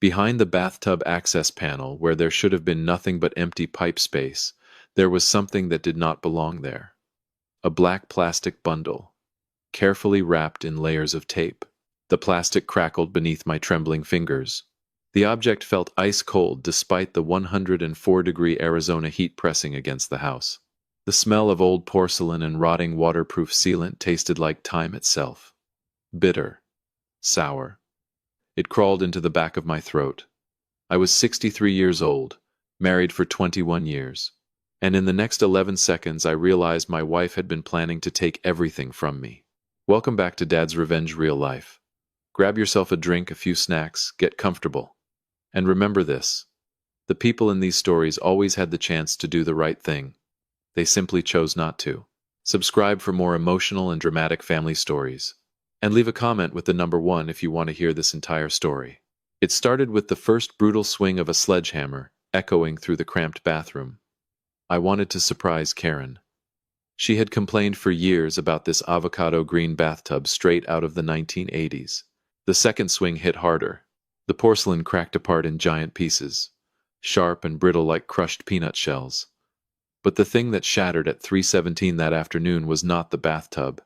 Behind the bathtub access panel, where there should have been nothing but empty pipe space, there was something that did not belong there. A black plastic bundle, carefully wrapped in layers of tape. The plastic crackled beneath my trembling fingers. The object felt ice cold despite the 104-degree Arizona heat pressing against the house. The smell of old porcelain and rotting waterproof sealant tasted like time itself. Bitter. Sour. It crawled into the back of my throat. I was 63 years old, married for 21 years. And in the next 11 seconds I realized my wife had been planning to take everything from me. Welcome back to Dad's Revenge Real Life. Grab yourself a drink, a few snacks, get comfortable. And remember this. The people in these stories always had the chance to do the right thing. They simply chose not to. Subscribe for more emotional and dramatic family stories. And leave a comment with the number 1 if you want to hear this entire story. It started with the first brutal swing of a sledgehammer, echoing through the cramped bathroom. I wanted to surprise Karen. She had complained for years about this avocado green bathtub straight out of the 1980s. The second swing hit harder. The porcelain cracked apart in giant pieces, sharp and brittle like crushed peanut shells. But the thing that shattered at 3:17 that afternoon was not the bathtub.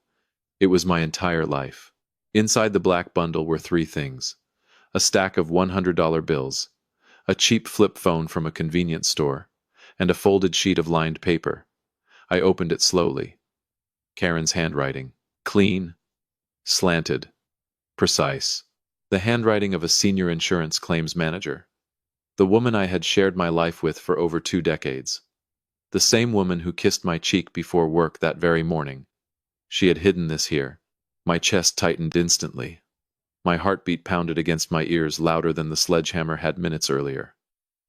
It was my entire life. Inside the black bundle were 3 things: a stack of $100 bills, a cheap flip phone from a convenience store, and a folded sheet of lined paper. I opened it slowly. Karen's handwriting. Clean, slanted, precise. The handwriting of a senior insurance claims manager. The woman I had shared my life with for over 2 decades. The same woman who kissed my cheek before work that very morning. She had hidden this here. My chest tightened instantly. My heartbeat pounded against my ears louder than the sledgehammer had minutes earlier.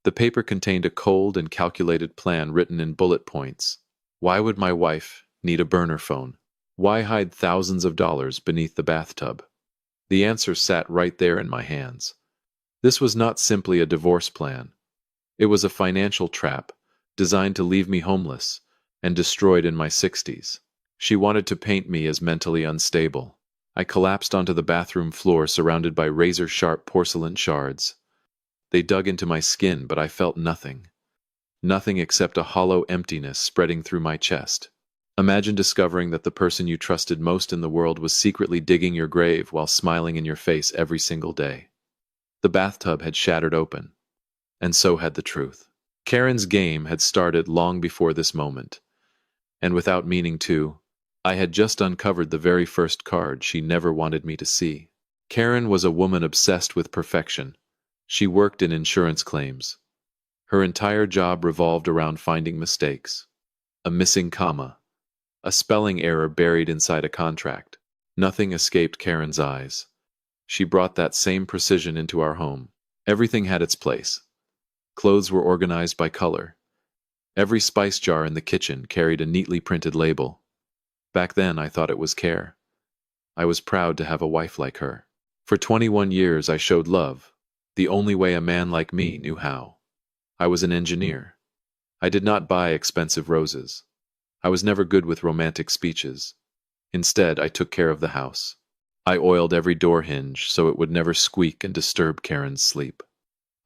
The paper contained a cold and calculated plan written in bullet points. Why would my wife need a burner phone? Why hide thousands of dollars beneath the bathtub? The answer sat right there in my hands. This was not simply a divorce plan. It was a financial trap designed to leave me homeless and destroyed in my 60s. She wanted to paint me as mentally unstable. I collapsed onto the bathroom floor surrounded by razor-sharp porcelain shards. They dug into my skin, but I felt nothing. Nothing except a hollow emptiness spreading through my chest. Imagine discovering that the person you trusted most in the world was secretly digging your grave while smiling in your face every single day. The bathtub had shattered open, and so had the truth. Karen's game had started long before this moment, and without meaning to, I had just uncovered the very first card she never wanted me to see. Karen was a woman obsessed with perfection. She worked in insurance claims. Her entire job revolved around finding mistakes. A missing comma. A spelling error buried inside a contract. Nothing escaped Karen's eyes. She brought that same precision into our home. Everything had its place. Clothes were organized by color. Every spice jar in the kitchen carried a neatly printed label. Back then, I thought it was care. I was proud to have a wife like her. For 21 years, I showed love, the only way a man like me knew how. I was an engineer. I did not buy expensive roses. I was never good with romantic speeches. Instead, I took care of the house. I oiled every door hinge so it would never squeak and disturb Karen's sleep.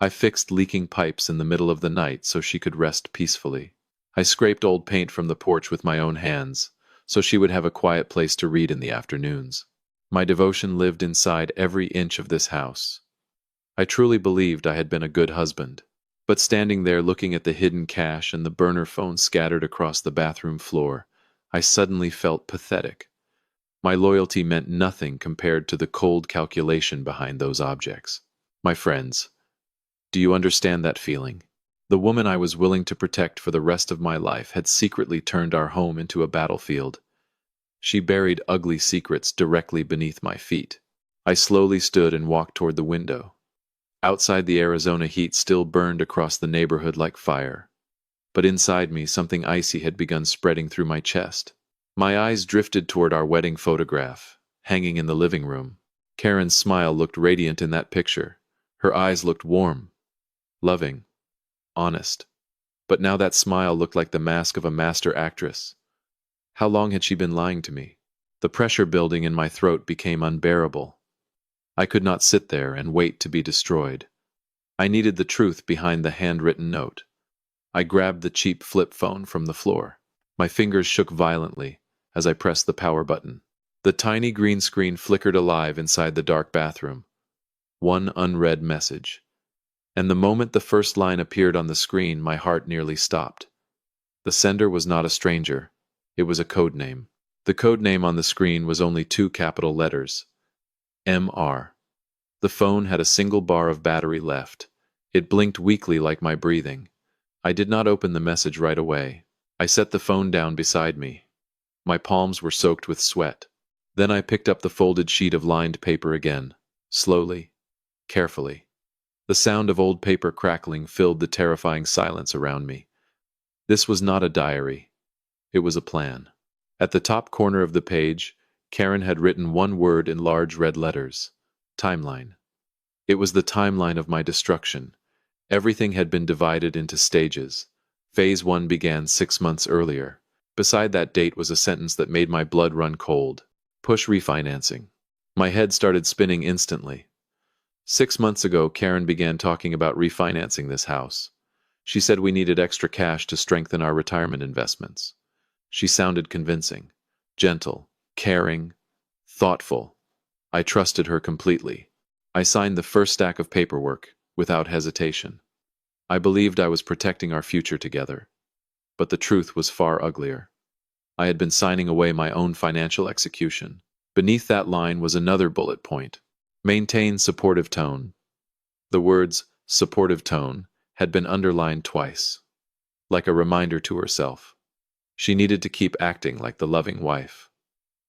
I fixed leaking pipes in the middle of the night so she could rest peacefully. I scraped old paint from the porch with my own hands so she would have a quiet place to read in the afternoons. My devotion lived inside every inch of this house. I truly believed I had been a good husband. But standing there looking at the hidden cash and the burner phone scattered across the bathroom floor, I suddenly felt pathetic. My loyalty meant nothing compared to the cold calculation behind those objects. My friends, do you understand that feeling? The woman I was willing to protect for the rest of my life had secretly turned our home into a battlefield. She buried ugly secrets directly beneath my feet. I slowly stood and walked toward the window. Outside, the Arizona heat still burned across the neighborhood like fire. But inside me, something icy had begun spreading through my chest. My eyes drifted toward our wedding photograph, hanging in the living room. Karen's smile looked radiant in that picture. Her eyes looked warm, loving, honest. But now that smile looked like the mask of a master actress. How long had she been lying to me? The pressure building in my throat became unbearable. I could not sit there and wait to be destroyed. I needed the truth behind the handwritten note. I grabbed the cheap flip phone from the floor. My fingers shook violently as I pressed the power button. The tiny green screen flickered alive inside the dark bathroom. One unread message. And the moment the first line appeared on the screen, my heart nearly stopped. The sender was not a stranger. It was a code name. The code name on the screen was only 2 capital letters. MR. The phone had a single bar of battery left. It blinked weakly like my breathing. I did not open the message right away. I set the phone down beside me. My palms were soaked with sweat. Then I picked up the folded sheet of lined paper again, slowly, carefully. The sound of old paper crackling filled the terrifying silence around me. This was not a diary. It was a plan. At the top corner of the page, Karen had written one word in large red letters: timeline. It was the timeline of my destruction. Everything had been divided into stages. Phase 1 began 6 months earlier. Beside that date was a sentence that made my blood run cold. Push refinancing. My head started spinning instantly. 6 months ago, Karen began talking about refinancing this house. She said we needed extra cash to strengthen our retirement investments. She sounded convincing, gentle, caring, thoughtful. I trusted her completely. I signed the first stack of paperwork without hesitation. I believed I was protecting our future together. But the truth was far uglier. I had been signing away my own financial execution. Beneath that line was another bullet point: maintain supportive tone. The words supportive tone had been underlined twice, like a reminder to herself. She needed to keep acting like the loving wife.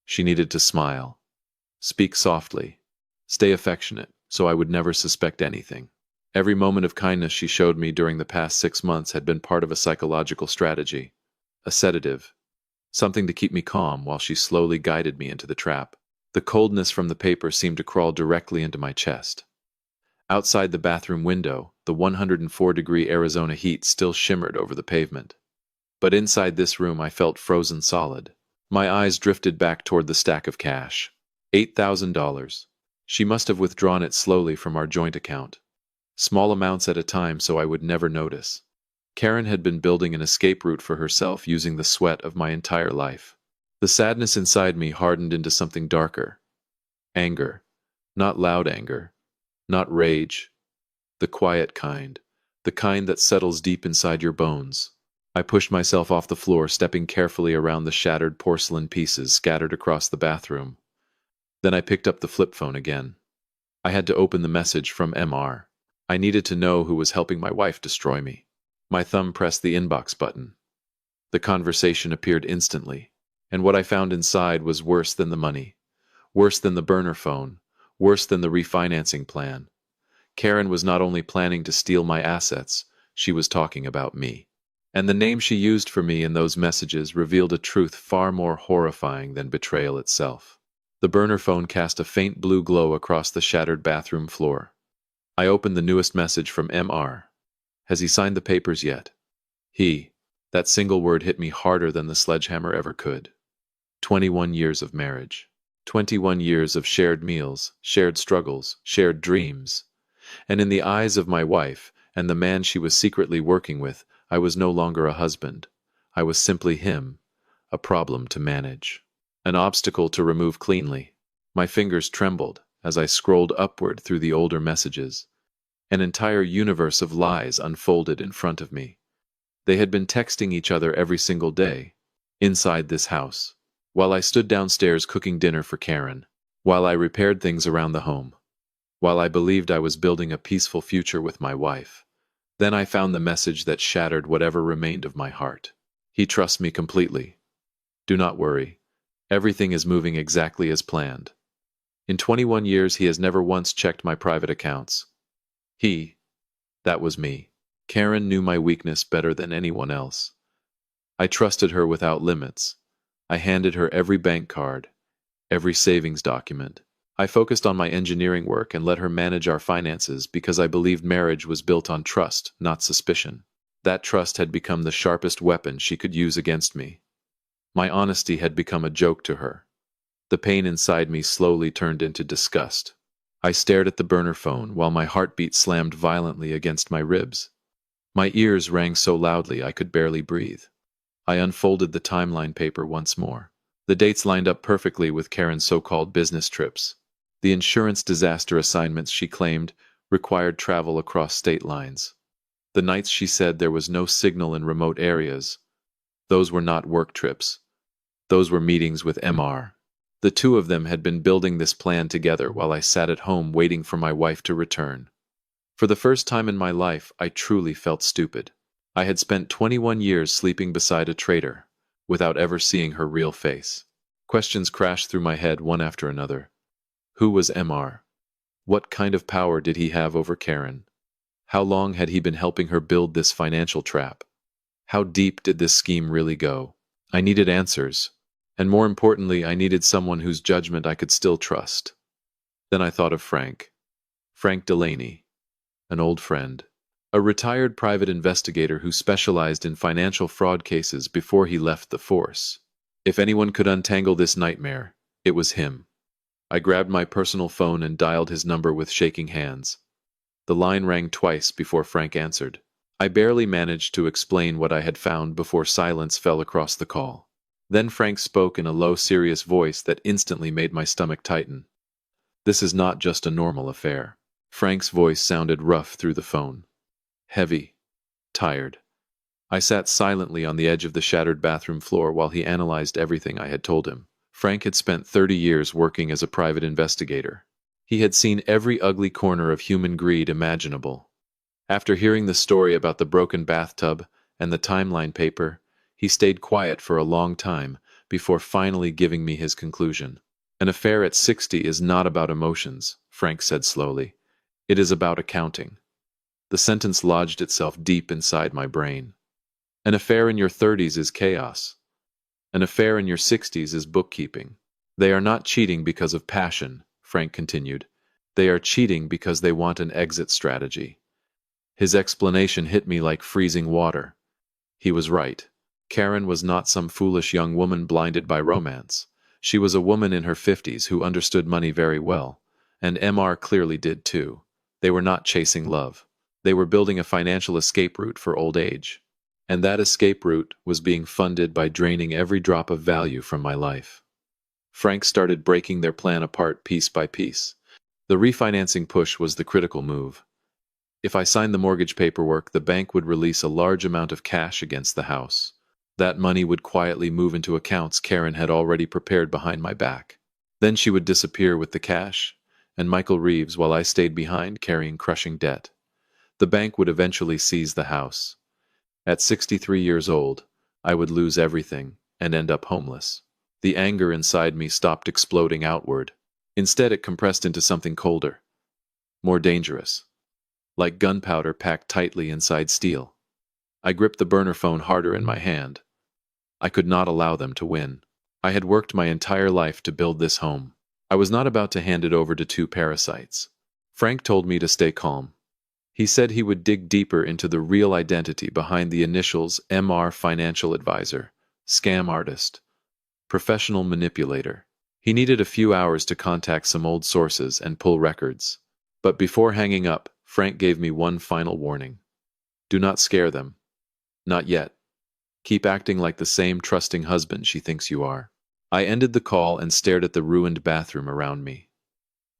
She needed to smile, speak softly, stay affectionate, so I would never suspect anything. Every moment of kindness she showed me during the past 6 months had been part of a psychological strategy, a sedative, something to keep me calm while she slowly guided me into the trap. The coldness from the paper seemed to crawl directly into my chest. Outside the bathroom window, the 104-degree Arizona heat still shimmered over the pavement. But inside this room I felt frozen solid. My eyes drifted back toward the stack of cash. $8,000. She must have withdrawn it slowly from our joint account. Small amounts at a time so I would never notice. Karen had been building an escape route for herself using the sweat of my entire life. The sadness inside me hardened into something darker. Anger. Not loud anger. Not rage. The quiet kind. The kind that settles deep inside your bones. I pushed myself off the floor, stepping carefully around the shattered porcelain pieces scattered across the bathroom. Then I picked up the flip phone again. I had to open the message from MR. I needed to know who was helping my wife destroy me. My thumb pressed the inbox button. The conversation appeared instantly, and what I found inside was worse than the money, worse than the burner phone, worse than the refinancing plan. Karen was not only planning to steal my assets, she was talking about me. And the name she used for me in those messages revealed a truth far more horrifying than betrayal itself. The burner phone cast a faint blue glow across the shattered bathroom floor. I opened the newest message from MR. Has he signed the papers yet? He. That single word hit me harder than the sledgehammer ever could. 21 years of marriage. 21 years of shared meals, shared struggles, shared dreams. And in the eyes of my wife and the man she was secretly working with, I was no longer a husband. I was simply him, a problem to manage, an obstacle to remove cleanly. My fingers trembled as I scrolled upward through the older messages. An entire universe of lies unfolded in front of me. They had been texting each other every single day, inside this house, while I stood downstairs cooking dinner for Karen, while I repaired things around the home, while I believed I was building a peaceful future with my wife. Then I found the message that shattered whatever remained of my heart. He trusts me completely. Do not worry. Everything is moving exactly as planned. In 21 years, he has never once checked my private accounts. That was me. Karen knew my weakness better than anyone else. I trusted her without limits. I handed her every bank card, every savings document. I focused on my engineering work and let her manage our finances because I believed marriage was built on trust, not suspicion. That trust had become the sharpest weapon she could use against me. My honesty had become a joke to her. The pain inside me slowly turned into disgust. I stared at the burner phone while my heartbeat slammed violently against my ribs. My ears rang so loudly I could barely breathe. I unfolded the timeline paper once more. The dates lined up perfectly with Karen's so-called business trips. The insurance disaster assignments she claimed required travel across state lines. The nights she said there was no signal in remote areas. Those were not work trips. Those were meetings with MR. The two of them had been building this plan together while I sat at home waiting for my wife to return. For the first time in my life, I truly felt stupid. I had spent 21 years sleeping beside a traitor, without ever seeing her real face. Questions crashed through my head one after another. Who was MR? What kind of power did he have over Karen? How long had he been helping her build this financial trap? How deep did this scheme really go? I needed answers. And more importantly, I needed someone whose judgment I could still trust. Then I thought of Frank. Frank Delaney, an old friend. A retired private investigator who specialized in financial fraud cases before he left the force. If anyone could untangle this nightmare, it was him. I grabbed my personal phone and dialed his number with shaking hands. The line rang twice before Frank answered. I barely managed to explain what I had found before silence fell across the call. Then Frank spoke in a low, serious voice that instantly made my stomach tighten. This is not just a normal affair. Frank's voice sounded rough through the phone. Heavy. Tired. I sat silently on the edge of the shattered bathroom floor while he analyzed everything I had told him. Frank had spent 30 years working as a private investigator. He had seen every ugly corner of human greed imaginable. After hearing the story about the broken bathtub and the timeline paper, he stayed quiet for a long time before finally giving me his conclusion. An affair at 60 is not about emotions, Frank said slowly. It is about accounting. The sentence lodged itself deep inside my brain. An affair in your 30s is chaos. An affair in your 60s is bookkeeping. They are not cheating because of passion, Frank continued. They are cheating because they want an exit strategy. His explanation hit me like freezing water. He was right. Karen was not some foolish young woman blinded by romance. She was a woman in her 50s who understood money very well, and MR clearly did too. They were not chasing love. They were building a financial escape route for old age. And that escape route was being funded by draining every drop of value from my life. Frank started breaking their plan apart piece by piece. The refinancing push was the critical move. If I signed the mortgage paperwork, the bank would release a large amount of cash against the house. That money would quietly move into accounts Karen had already prepared behind my back. Then she would disappear with the cash, and Michael Reeves, while I stayed behind carrying crushing debt. The bank would eventually seize the house. At 63 years old, I would lose everything and end up homeless. The anger inside me stopped exploding outward. Instead, it compressed into something colder, more dangerous, like gunpowder packed tightly inside steel. I gripped the burner phone harder in my hand. I could not allow them to win. I had worked my entire life to build this home. I was not about to hand it over to two parasites. Frank told me to stay calm. He said he would dig deeper into the real identity behind the initials MR financial advisor, scam artist, professional manipulator. He needed a few hours to contact some old sources and pull records. But before hanging up, Frank gave me one final warning. Do not scare them. Not yet. Keep acting like the same trusting husband she thinks you are. I ended the call and stared at the ruined bathroom around me.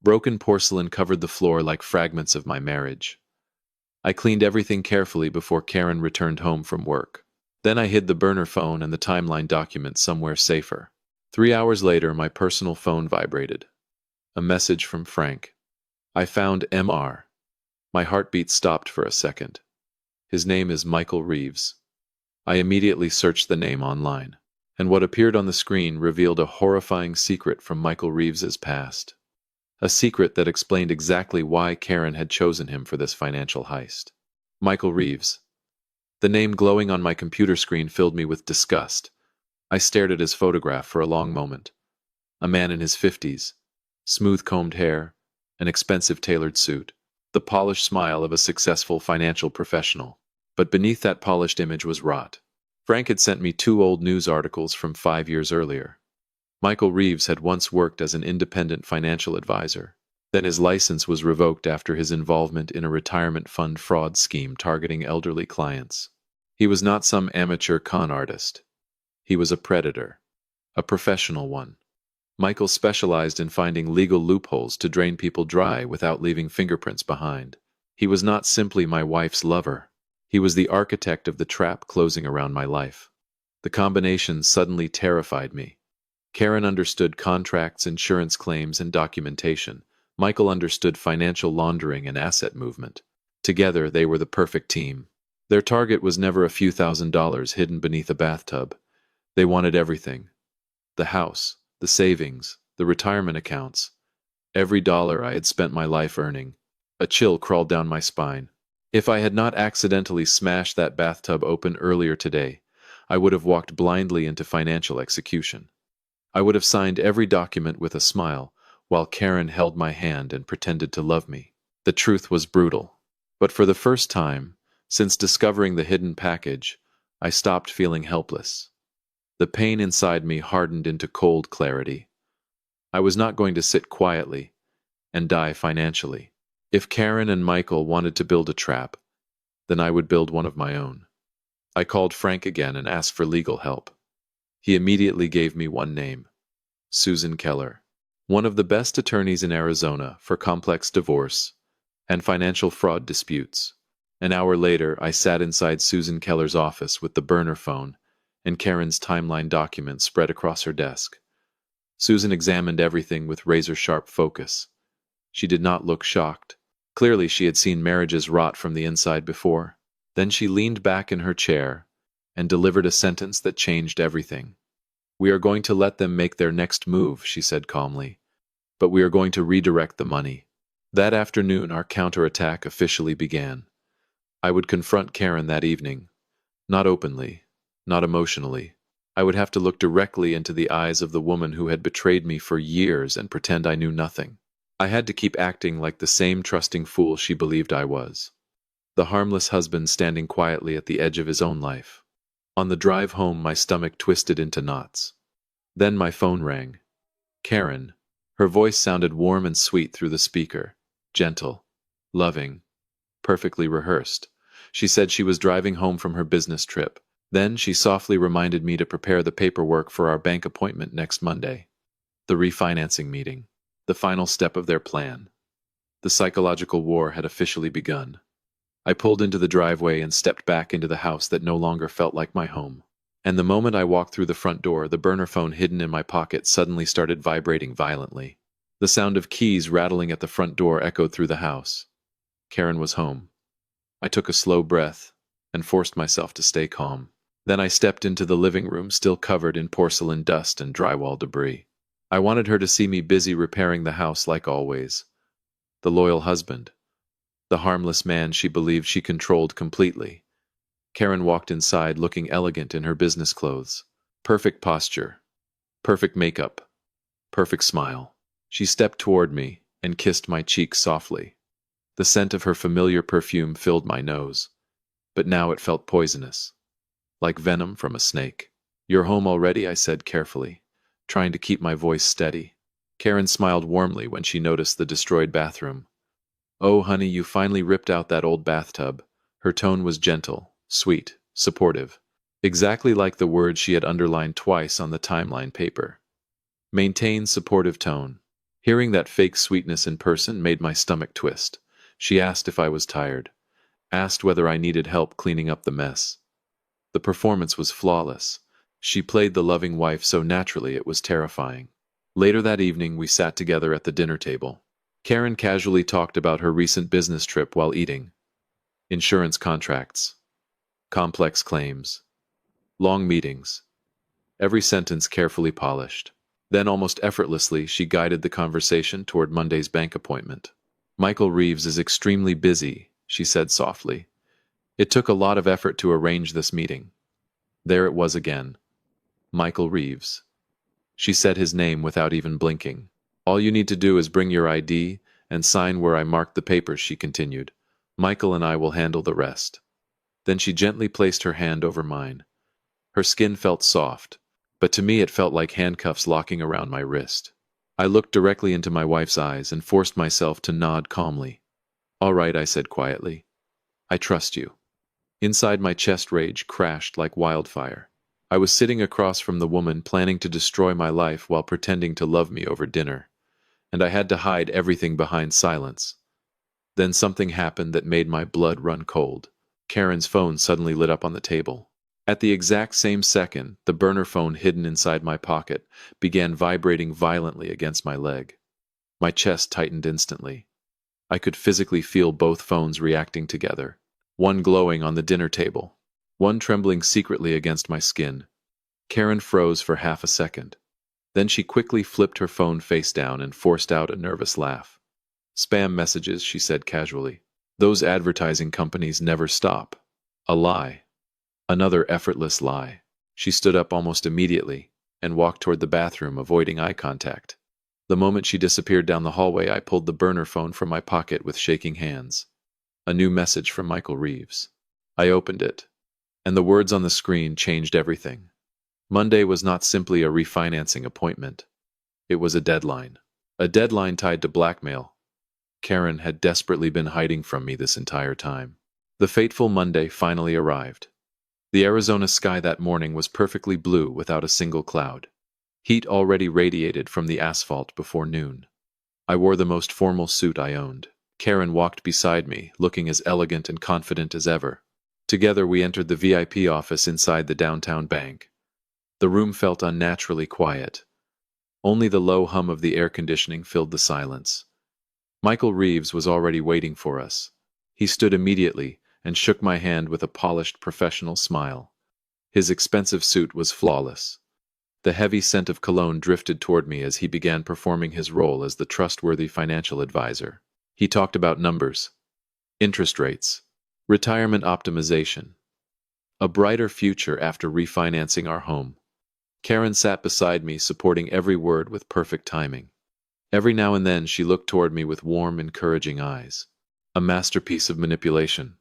Broken porcelain covered the floor like fragments of my marriage. I cleaned everything carefully before Karen returned home from work. Then I hid the burner phone and the timeline document somewhere safer. 3 hours later, my personal phone vibrated. A message from Frank. I found MR. My heartbeat stopped for a second. His name is Michael Reeves. I immediately searched the name online, and what appeared on the screen revealed a horrifying secret from Michael Reeves's past. A secret that explained exactly why Karen had chosen him for this financial heist. Michael Reeves. The name glowing on my computer screen filled me with disgust. I stared at his photograph for a long moment. A man in his 50s, smooth-combed hair, an expensive tailored suit, the polished smile of a successful financial professional. But beneath that polished image was rot. Frank had sent me 2 old news articles from 5 years earlier. Michael Reeves had once worked as an independent financial advisor. Then his license was revoked after his involvement in a retirement fund fraud scheme targeting elderly clients. He was not some amateur con artist. He was a predator, a professional one. Michael specialized in finding legal loopholes to drain people dry without leaving fingerprints behind. He was not simply my wife's lover. He was the architect of the trap closing around my life. The combination suddenly terrified me. Karen understood contracts, insurance claims, and documentation. Michael understood financial laundering and asset movement. Together, they were the perfect team. Their target was never a few $1,000s hidden beneath a bathtub. They wanted everything. The house, the savings, the retirement accounts. Every dollar I had spent my life earning. A chill crawled down my spine. If I had not accidentally smashed that bathtub open earlier today, I would have walked blindly into financial execution. I would have signed every document with a smile, while Karen held my hand and pretended to love me. The truth was brutal. But for the first time, since discovering the hidden package, I stopped feeling helpless. The pain inside me hardened into cold clarity. I was not going to sit quietly and die financially. If Karen and Michael wanted to build a trap, then I would build one of my own. I called Frank again and asked for legal help. He immediately gave me one name: Susan Keller, one of the best attorneys in Arizona for complex divorce and financial fraud disputes. An hour later, I sat inside Susan Keller's office with the burner phone and Karen's timeline document spread across her desk. Susan examined everything with razor-sharp focus. She did not look shocked. Clearly, she had seen marriages rot from the inside before. Then she leaned back in her chair and delivered a sentence that changed everything. "We are going to let them make their next move," she said calmly, "but we are going to redirect the money." That afternoon, our counterattack officially began. I would confront Karen that evening, not openly, not emotionally. I would have to look directly into the eyes of the woman who had betrayed me for years and pretend I knew nothing. I had to keep acting like the same trusting fool she believed I was. The harmless husband standing quietly at the edge of his own life. On the drive home, my stomach twisted into knots. Then my phone rang. Karen. Her voice sounded warm and sweet through the speaker. Gentle, loving, perfectly rehearsed. She said she was driving home from her business trip. Then she softly reminded me to prepare the paperwork for our bank appointment next Monday. The refinancing meeting. The final step of their plan. The psychological war had officially begun. I pulled into the driveway and stepped back into the house that no longer felt like my home. And the moment I walked through the front door, the burner phone hidden in my pocket suddenly started vibrating violently. The sound of keys rattling at the front door echoed through the house. Karen was home. I took a slow breath and forced myself to stay calm. Then I stepped into the living room, still covered in porcelain dust and drywall debris. I wanted her to see me busy repairing the house like always. The loyal husband. The harmless man she believed she controlled completely. Karen walked inside looking elegant in her business clothes. Perfect posture. Perfect makeup. Perfect smile. She stepped toward me and kissed my cheek softly. The scent of her familiar perfume filled my nose. But now it felt poisonous. Like venom from a snake. "You're home already?" I said carefully, trying to keep my voice steady. Karen smiled warmly when she noticed the destroyed bathroom. "Oh, honey, you finally ripped out that old bathtub." Her tone was gentle, sweet, supportive. Exactly like the words she had underlined twice on the timeline paper. Maintain supportive tone. Hearing that fake sweetness in person made my stomach twist. She asked if I was tired. Asked whether I needed help cleaning up the mess. The performance was flawless. She played the loving wife so naturally it was terrifying. Later that evening, we sat together at the dinner table. Karen casually talked about her recent business trip while eating. Insurance contracts. Complex claims. Long meetings. Every sentence carefully polished. Then, almost effortlessly, she guided the conversation toward Monday's bank appointment. "Michael Reeves is extremely busy," she said softly. "It took a lot of effort to arrange this meeting." There it was again. Michael Reeves. She said his name without even blinking. "All you need to do is bring your ID and sign where I marked the papers," she continued. "Michael and I will handle the rest." Then she gently placed her hand over mine. Her skin felt soft, but to me it felt like handcuffs locking around my wrist. I looked directly into my wife's eyes and forced myself to nod calmly. "All right," I said quietly. "I trust you." Inside, my chest rage crashed like wildfire. I was sitting across from the woman planning to destroy my life while pretending to love me over dinner, and I had to hide everything behind silence. Then something happened that made my blood run cold. Karen's phone suddenly lit up on the table. At the exact same second, the burner phone hidden inside my pocket began vibrating violently against my leg. My chest tightened instantly. I could physically feel both phones reacting together, one glowing on the dinner table, one trembling secretly against my skin. Karen froze for half a second. Then she quickly flipped her phone face down and forced out a nervous laugh. "Spam messages," she said casually. "Those advertising companies never stop." A lie. Another effortless lie. She stood up almost immediately and walked toward the bathroom, avoiding eye contact. The moment she disappeared down the hallway, I pulled the burner phone from my pocket with shaking hands. A new message from Michael Reeves. I opened it, and the words on the screen changed everything. Monday was not simply a refinancing appointment. It was a deadline. A deadline tied to blackmail. Karen had desperately been hiding from me this entire time. The fateful Monday finally arrived. The Arizona sky that morning was perfectly blue without a single cloud. Heat already radiated from the asphalt before noon. I wore the most formal suit I owned. Karen walked beside me, looking as elegant and confident as ever. Together we entered the VIP office inside the downtown bank. The room felt unnaturally quiet. Only the low hum of the air conditioning filled the silence. Michael Reeves was already waiting for us. He stood immediately and shook my hand with a polished professional smile. His expensive suit was flawless. The heavy scent of cologne drifted toward me as he began performing his role as the trustworthy financial advisor. He talked about numbers, interest rates, retirement optimization, a brighter future after refinancing our home. Karen sat beside me, supporting every word with perfect timing. Every now and then she looked toward me with warm, encouraging eyes. A masterpiece of manipulation.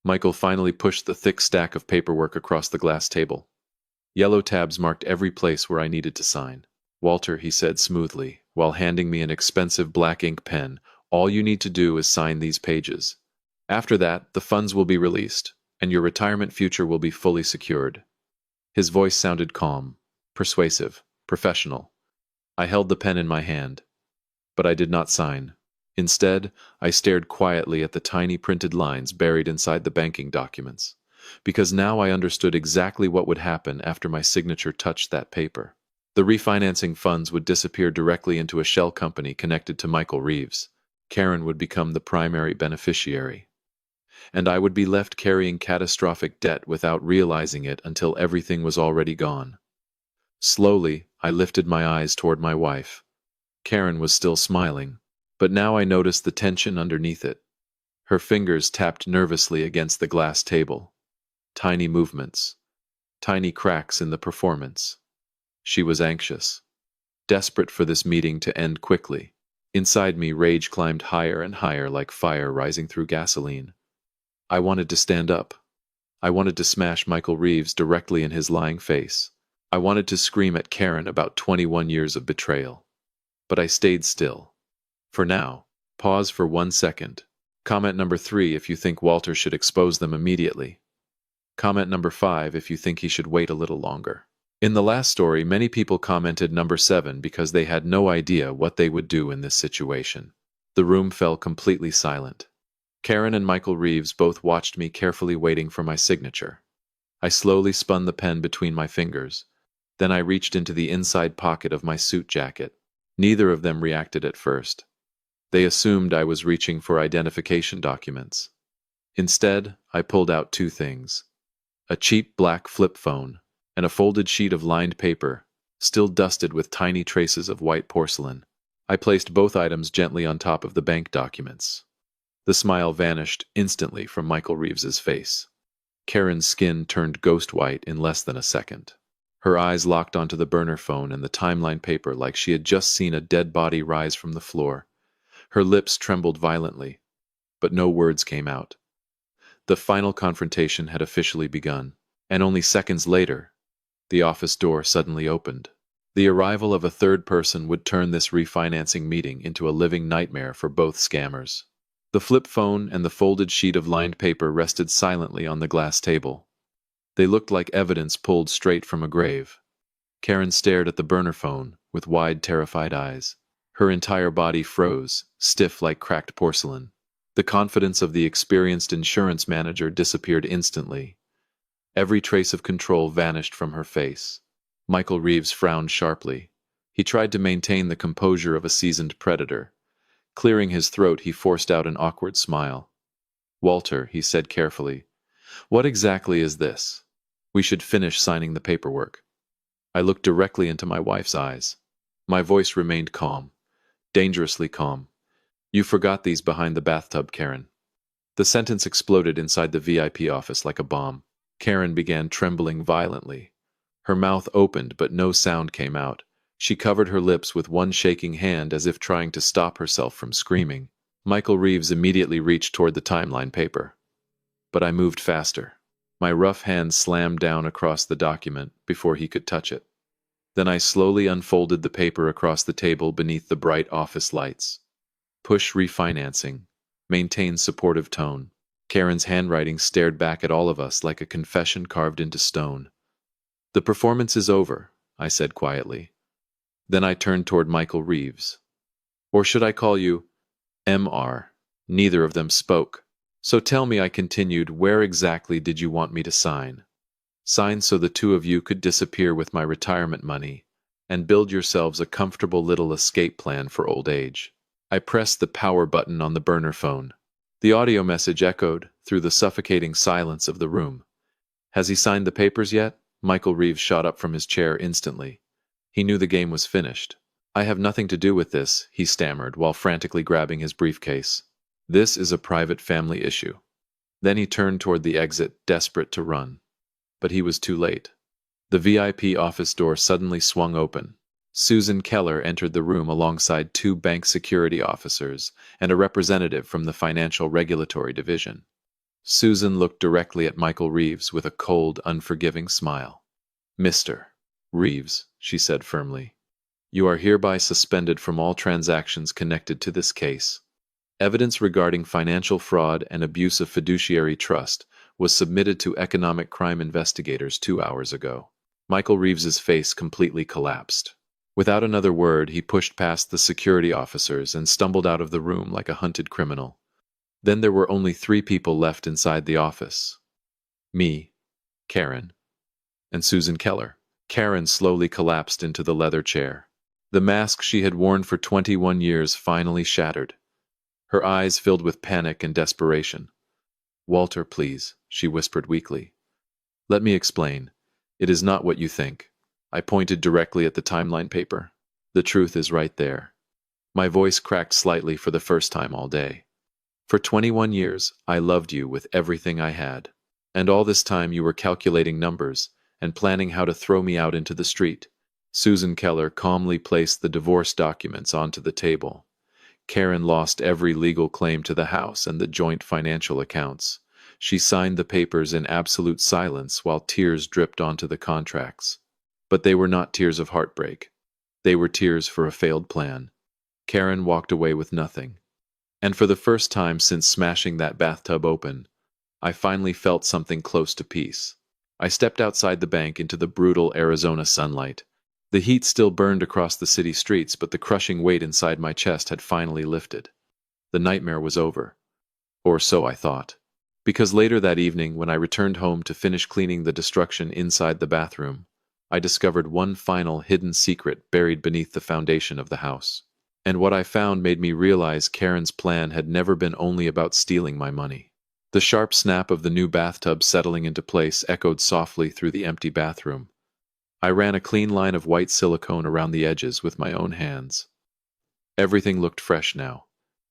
Michael finally pushed the thick stack of paperwork across the glass table. Yellow tabs marked every place where I needed to sign. "Walter," he said smoothly, while handing me an expensive black ink pen, "all you need to do is sign these pages. After that, the funds will be released, and your retirement future will be fully secured." His voice sounded calm, persuasive, professional. I held the pen in my hand, but I did not sign. Instead, I stared quietly at the tiny printed lines buried inside the banking documents, because now I understood exactly what would happen after my signature touched that paper. The refinancing funds would disappear directly into a shell company connected to Michael Reeves. Karen would become the primary beneficiary, and I would be left carrying catastrophic debt without realizing it until everything was already gone. Slowly, I lifted my eyes toward my wife. Karen was still smiling, but now I noticed the tension underneath it. Her fingers tapped nervously against the glass table. Tiny movements, tiny cracks in the performance. She was anxious, desperate for this meeting to end quickly. Inside me, rage climbed higher and higher like fire rising through gasoline. I wanted to stand up. I wanted to smash Michael Reeves directly in his lying face. I wanted to scream at Karen about 21 years of betrayal. But I stayed still. For now. Pause for 1 second. Comment number 3 if you think Walter should expose them immediately. Comment number 5 if you think he should wait a little longer. In the last story, many people commented number 7 because they had no idea what they would do in this situation. The room fell completely silent. Karen and Michael Reeves both watched me carefully, waiting for my signature. I slowly spun the pen between my fingers. Then I reached into the inside pocket of my suit jacket. Neither of them reacted at first. They assumed I was reaching for identification documents. Instead, I pulled out 2 things: a cheap black flip phone and a folded sheet of lined paper, still dusted with tiny traces of white porcelain. I placed both items gently on top of the bank documents. The smile vanished instantly from Michael Reeves's face. Karen's skin turned ghost white in less than a second. Her eyes locked onto the burner phone and the timeline paper like she had just seen a dead body rise from the floor. Her lips trembled violently, but no words came out. The final confrontation had officially begun, and only seconds later, the office door suddenly opened. The arrival of a third person would turn this refinancing meeting into a living nightmare for both scammers. The flip phone and the folded sheet of lined paper rested silently on the glass table. They looked like evidence pulled straight from a grave. Karen stared at the burner phone with wide, terrified eyes. Her entire body froze, stiff like cracked porcelain. The confidence of the experienced insurance manager disappeared instantly. Every trace of control vanished from her face. Michael Reeves frowned sharply. He tried to maintain the composure of a seasoned predator. Clearing his throat, he forced out an awkward smile. "Walter," he said carefully, "what exactly is this? We should finish signing the paperwork." I looked directly into my wife's eyes. My voice remained calm, dangerously calm. "You forgot these behind the bathtub, Karen." The sentence exploded inside the VIP office like a bomb. Karen began trembling violently. Her mouth opened, but no sound came out. She covered her lips with one shaking hand as if trying to stop herself from screaming. Michael Reeves immediately reached toward the timeline paper. But I moved faster. My rough hand slammed down across the document before he could touch it. Then I slowly unfolded the paper across the table beneath the bright office lights. "Push refinancing. Maintain supportive tone." Karen's handwriting stared back at all of us like a confession carved into stone. "The performance is over," I said quietly. Then I turned toward Michael Reeves. "Or should I call you MR?" Neither of them spoke. "So tell me," I continued, "where exactly did you want me to sign?" "Sign so the two of you could disappear with my retirement money and build yourselves a comfortable little escape plan for old age." I pressed the power button on the burner phone. The audio message echoed through the suffocating silence of the room. "Has he signed the papers yet?" Michael Reeves shot up from his chair instantly. He knew the game was finished. "I have nothing to do with this," he stammered while frantically grabbing his briefcase. "This is a private family issue." Then he turned toward the exit, desperate to run. But he was too late. The VIP office door suddenly swung open. Susan Keller entered the room alongside two bank security officers and a representative from the Financial Regulatory Division. Susan looked directly at Michael Reeves with a cold, unforgiving smile. "Mr. Reeves," she said firmly, "you are hereby suspended from all transactions connected to this case. Evidence regarding financial fraud and abuse of fiduciary trust was submitted to economic crime investigators 2 hours ago." Michael Reeves's face completely collapsed. Without another word, he pushed past the security officers and stumbled out of the room like a hunted criminal. Then there were only 3 people left inside the office. Me, Karen, and Susan Keller. Karen slowly collapsed into the leather chair. The mask she had worn for 21 years finally shattered. Her eyes filled with panic and desperation. "Walter, please," she whispered weakly. "Let me explain. It is not what you think." I pointed directly at the timeline paper. "The truth is right there." My voice cracked slightly for the first time all day. "For 21 years, I loved you with everything I had. And all this time you were calculating numbers and planning how to throw me out into the street." Susan Keller calmly placed the divorce documents onto the table. Karen lost every legal claim to the house and the joint financial accounts. She signed the papers in absolute silence while tears dripped onto the contracts. But they were not tears of heartbreak. They were tears for a failed plan. Karen walked away with nothing. And for the first time since smashing that bathtub open, I finally felt something close to peace. I stepped outside the bank into the brutal Arizona sunlight. The heat still burned across the city streets, but the crushing weight inside my chest had finally lifted. The nightmare was over. Or so I thought. Because later that evening, when I returned home to finish cleaning the destruction inside the bathroom, I discovered one final hidden secret buried beneath the foundation of the house. And what I found made me realize Karen's plan had never been only about stealing my money. The sharp snap of the new bathtub settling into place echoed softly through the empty bathroom. I ran a clean line of white silicone around the edges with my own hands. Everything looked fresh now.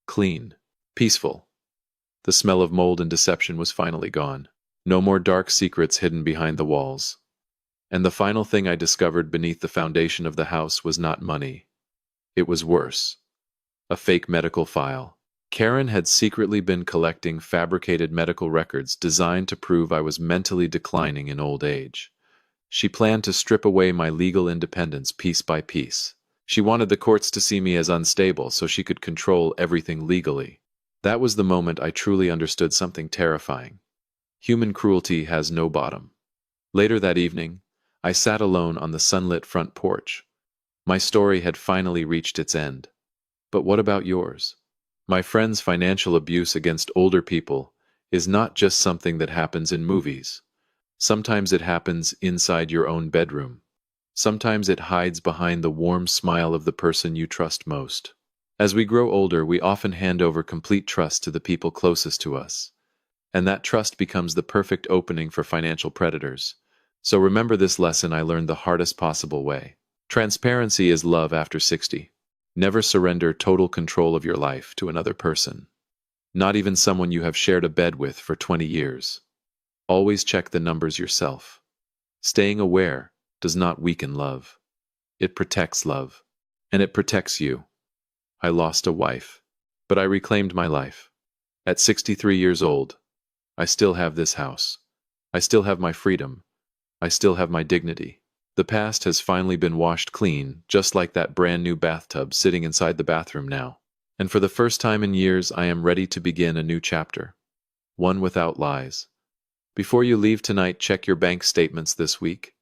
Clean. Peaceful. The smell of mold and deception was finally gone. No more dark secrets hidden behind the walls. And the final thing I discovered beneath the foundation of the house was not money. It was worse. A fake medical file. Karen had secretly been collecting fabricated medical records designed to prove I was mentally declining in old age. She planned to strip away my legal independence piece by piece. She wanted the courts to see me as unstable so she could control everything legally. That was the moment I truly understood something terrifying. Human cruelty has no bottom. Later that evening, I sat alone on the sunlit front porch. My story had finally reached its end. But what about yours? My friend's financial abuse against older people is not just something that happens in movies. Sometimes it happens inside your own bedroom. Sometimes it hides behind the warm smile of the person you trust most. As we grow older, we often hand over complete trust to the people closest to us. And that trust becomes the perfect opening for financial predators. So remember this lesson I learned the hardest possible way. Transparency is love after 60. Never surrender total control of your life to another person. Not even someone you have shared a bed with for 20 years. Always check the numbers yourself. Staying aware does not weaken love. It protects love. And it protects you. I lost a wife, but I reclaimed my life. At 63 years old, I still have this house. I still have my freedom. I still have my dignity. The past has finally been washed clean, just like that brand new bathtub sitting inside the bathroom now. And for the first time in years, I am ready to begin a new chapter. One without lies. Before you leave tonight, check your bank statements this week.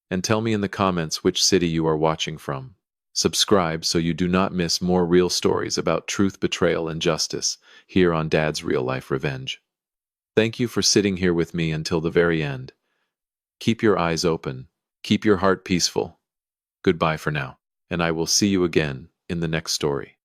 And tell me in the comments which city you are watching from. Subscribe so you do not miss more real stories about truth, betrayal, and justice here on Dad's Real Life Revenge. Thank you for sitting here with me until the very end. Keep your eyes open. Keep your heart peaceful. Goodbye for now, and I will see you again in the next story.